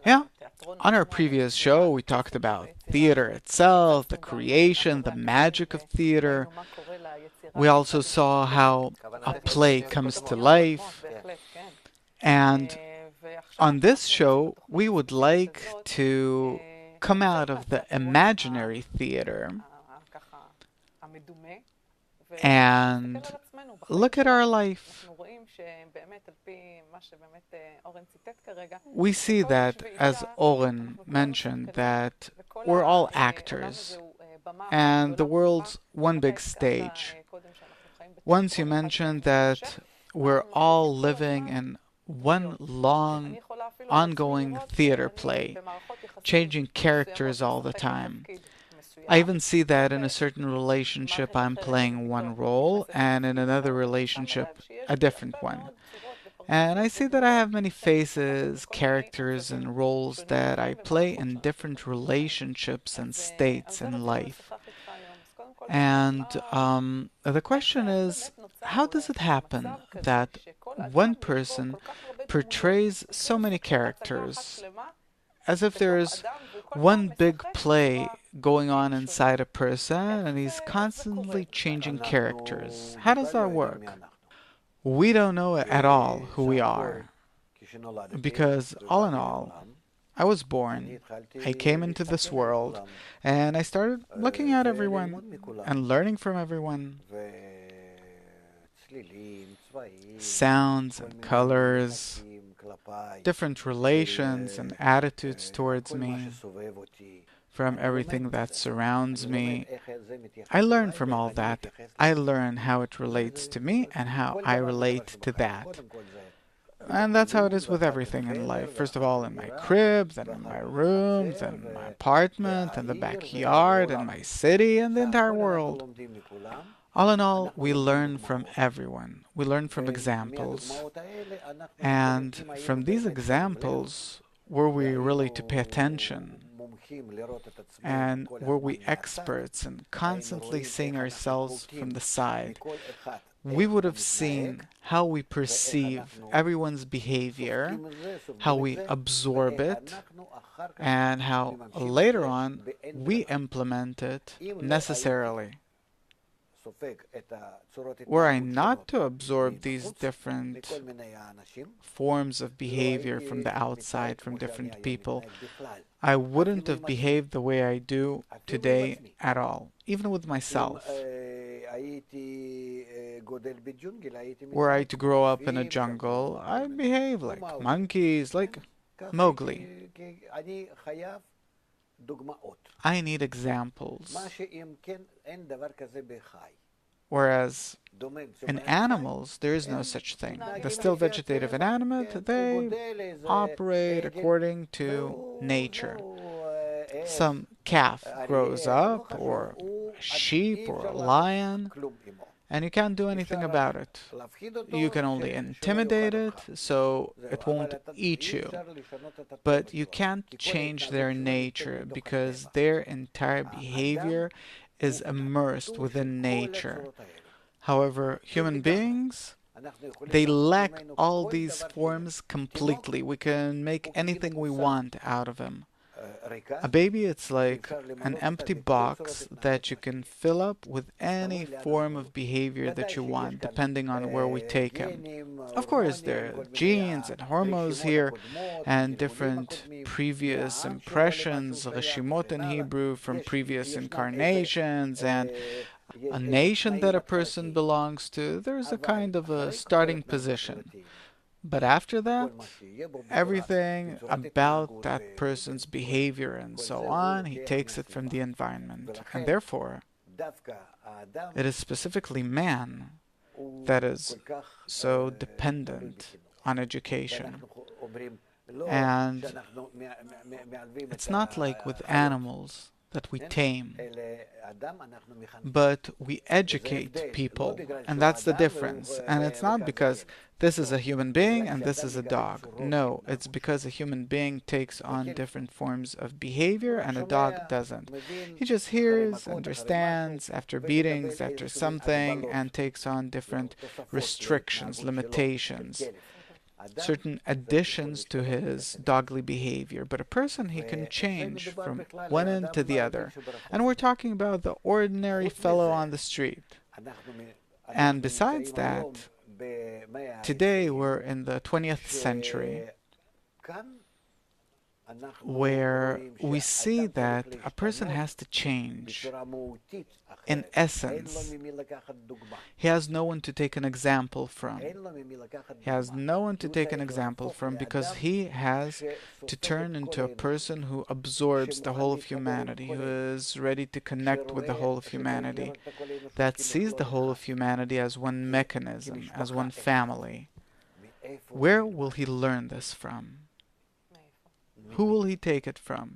Yeah, on our previous show, we talked about theater itself, the creation, the magic of theater. We also saw how a play comes to life. And on this show, we would like to come out of the imaginary theater and look at our life. We see that, as Oren mentioned, that we're all actors and the world's one big stage. Once you mentioned that we're all living in one long, ongoing theater play, changing characters all the time. I even see that in a certain relationship I'm playing one role, and in another relationship a different one. And I see that I have many faces, characters, and roles that I play in different relationships and states in life. And the question is, how does it happen that one person portrays so many characters as if there's one big play going on inside a person and he's constantly changing characters? How does that work? We don't know at all who we are because, all in all, I was born, I came into this world, and I started looking at everyone and learning from everyone. Sounds and colors, different relations and attitudes towards me, from everything that surrounds me. I learn from all that. I learn how it relates to me and how I relate to that. And that's how it is with everything in life. First of all, in my crib, then in my room, then in my apartment, and the backyard, and my city, and the entire world. All in all, we learn from everyone. We learn from examples. And from these examples, were we really to pay attention? And were we experts in constantly seeing ourselves from the side? We would have seen how we perceive everyone's behavior, how we absorb it, and how later on we implement it necessarily. Were I not to absorb these different forms of behavior from the outside, from different people, I wouldn't have behaved the way I do today at all, even with myself. Were I to grow up in a jungle, I'd behave like monkeys, like Mowgli. I need examples. Whereas in animals, there is no such thing. The still vegetative inanimate, they operate according to nature. Some calf grows up, or a sheep, or a lion, and you can't do anything about it. You can only intimidate it so it won't eat you. But you can't change their nature because their entire behavior is immersed within nature. However, human beings, they lack all these forms completely. We can make anything we want out of them. A baby, it's like an empty box that you can fill up with any form of behavior that you want, depending on where we take him. Of course, there are genes and hormones here, and different previous impressions, reshimot in Hebrew, from previous incarnations, and a nation that a person belongs to. There's a kind of a starting position. But after that, everything about that person's behavior and so on, he takes it from the environment. And therefore, it is specifically man that is so dependent on education. And it's not like with animals that we tame, but we educate people, and that's the difference. And it's not because this is a human being and this is a dog. No, it's because a human being takes on different forms of behavior and a dog doesn't. He just hears, understands after beatings, after something, and takes on different restrictions, limitations. certain additions to his dogly behavior, but a person, he can change from one end to the other. And we're talking about the ordinary fellow on the street. And besides that, today we're in the 20th century, where we see that a person has to change. In essence, he has no one to take an example from. He has no one to take an example from because he has to turn into a person who absorbs the whole of humanity, who is ready to connect with the whole of humanity, that sees the whole of humanity as one mechanism, as one family. Where will he learn this from? Who will he take it from?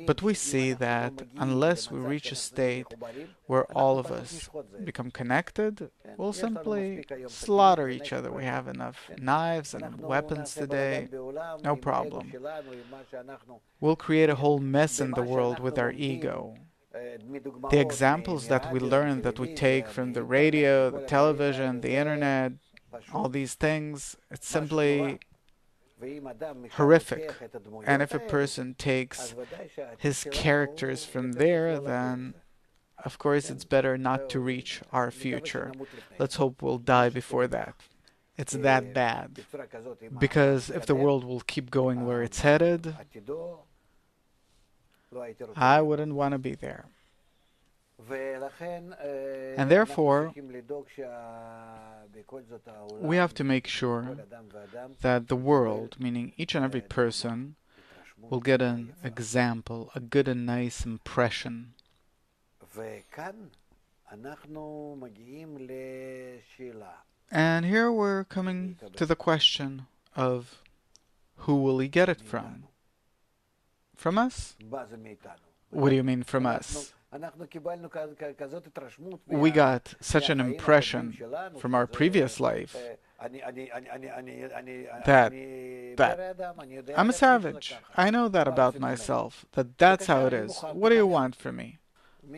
But we see that unless we reach a state where all of us become connected, we'll simply slaughter each other. We have enough knives and weapons today, no problem. We'll create a whole mess in the world with our ego. The examples that we learn, that we take from the radio, the television, the internet, all these things, it's simply horrific. And if a person takes his characters from there, then of course it's better not to reach our future. Let's hope we'll die before that. It's that bad. Because if the world will keep going where it's headed, I wouldn't want to be there. And therefore, we have to make sure that the world, meaning each and every person, will get an example, a good and nice impression. And here we're coming to the question of who will he get it from? From us? What do you mean from us? We got such an impression from our previous life that I'm a savage. I know that about myself, that's how it is. What do you want from me?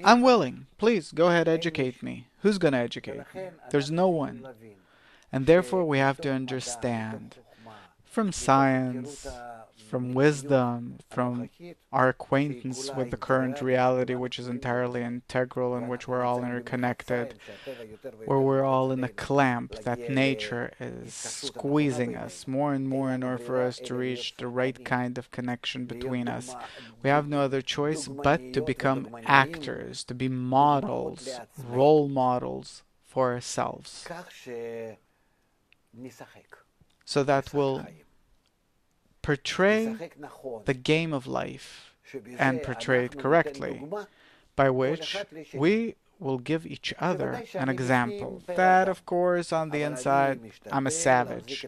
I'm willing. Please, go ahead, educate me. Who's going to educate me? There's no one. And therefore we have to understand from science, from wisdom, from our acquaintance with the current reality, which is entirely integral, in which we're all interconnected, where we're all in a clamp, that nature is squeezing us more and more in order for us to reach the right kind of connection between us. We have no other choice but to become actors, to be models, role models for ourselves, so that we'll portray the game of life and portray it correctly, by which we will give each other an example. That, of course, on the inside, I'm a savage,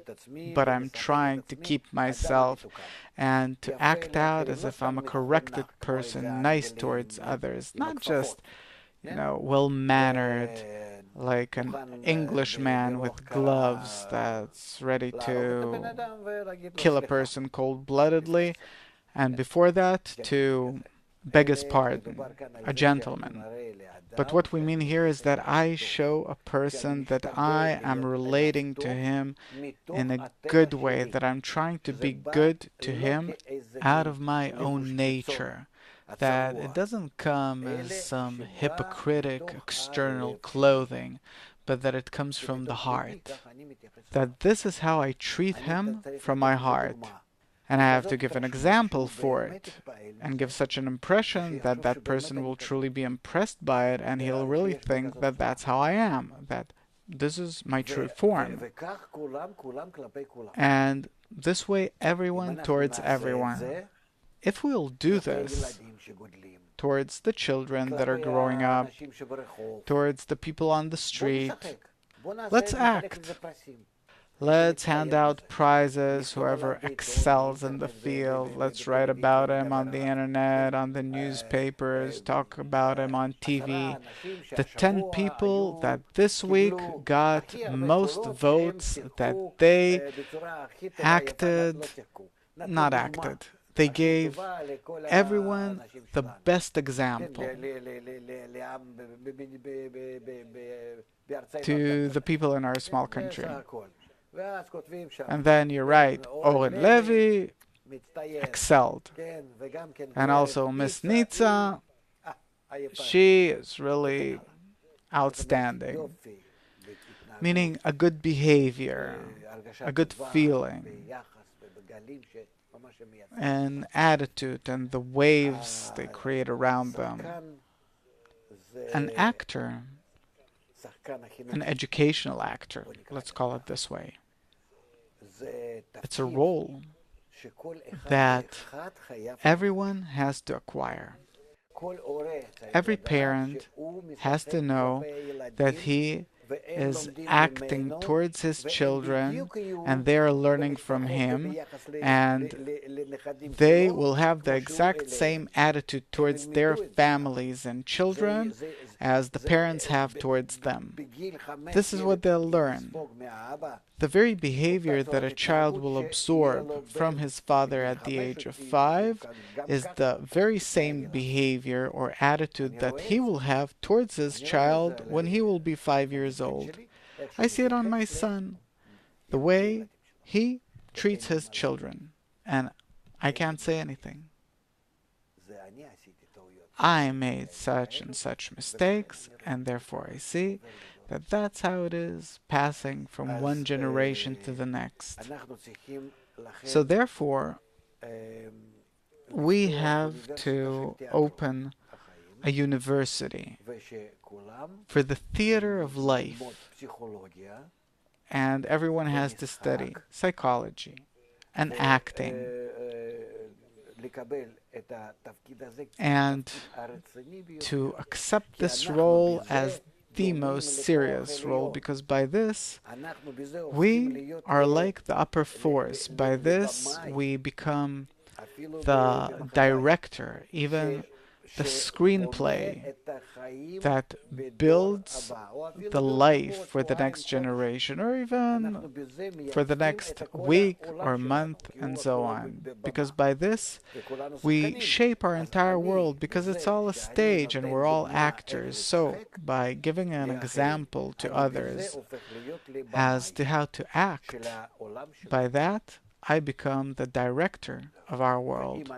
but I'm trying to keep myself and to act out as if I'm a corrected person, nice towards others, not just, well-mannered, like an Englishman with gloves that's ready to kill a person cold-bloodedly, and before that, to beg his pardon, a gentleman. But what we mean here is that I show a person that I am relating to him in a good way, that I'm trying to be good to him out of my own nature. That it doesn't come as some hypocritic external clothing, but that it comes from the heart. That this is how I treat him from my heart. And I have to give an example for it, and give such an impression that that person will truly be impressed by it, and he'll really think that that's how I am, that this is my true form. And this way, everyone towards everyone. If we'll do this towards the children that are growing up, towards the people on the street, let's act. Let's hand out prizes, whoever excels in the field. Let's write about him on the internet, on the newspapers, talk about him on TV. The 10 people that this week got most votes, that they they gave everyone the best example to the people in our small country. And then you write, Oren Levy excelled. And also Miss Nitza, she is really outstanding. Meaning a good behavior, a good feeling, an attitude, and the waves they create around them. An actor, an educational actor, let's call it this way. It's a role that everyone has to acquire. Every parent has to know that he is acting towards his children and they are learning from him, and they will have the exact same attitude towards their families and children as the parents have towards them. This is what they'll learn. The very behavior that a child will absorb from his father at the age of 5 is the very same behavior or attitude that he will have towards his child when he will be 5 years old. I see it on my son, the way he treats his children, and I can't say anything. I made such and such mistakes, and therefore I see that that's how it is, passing from one generation to the next. So therefore, we have to open a university for the theater of life, and everyone has to study psychology and acting and to accept this role as the most serious role, because by this we are like the upper force. By this we become the director, even the screenplay that builds the life for the next generation, or even for the next week or month, and so on. Because by this, we shape our entire world, because it's all a stage and we're all actors. So, by giving an example to others as to how to act, by that, I become the director of our world.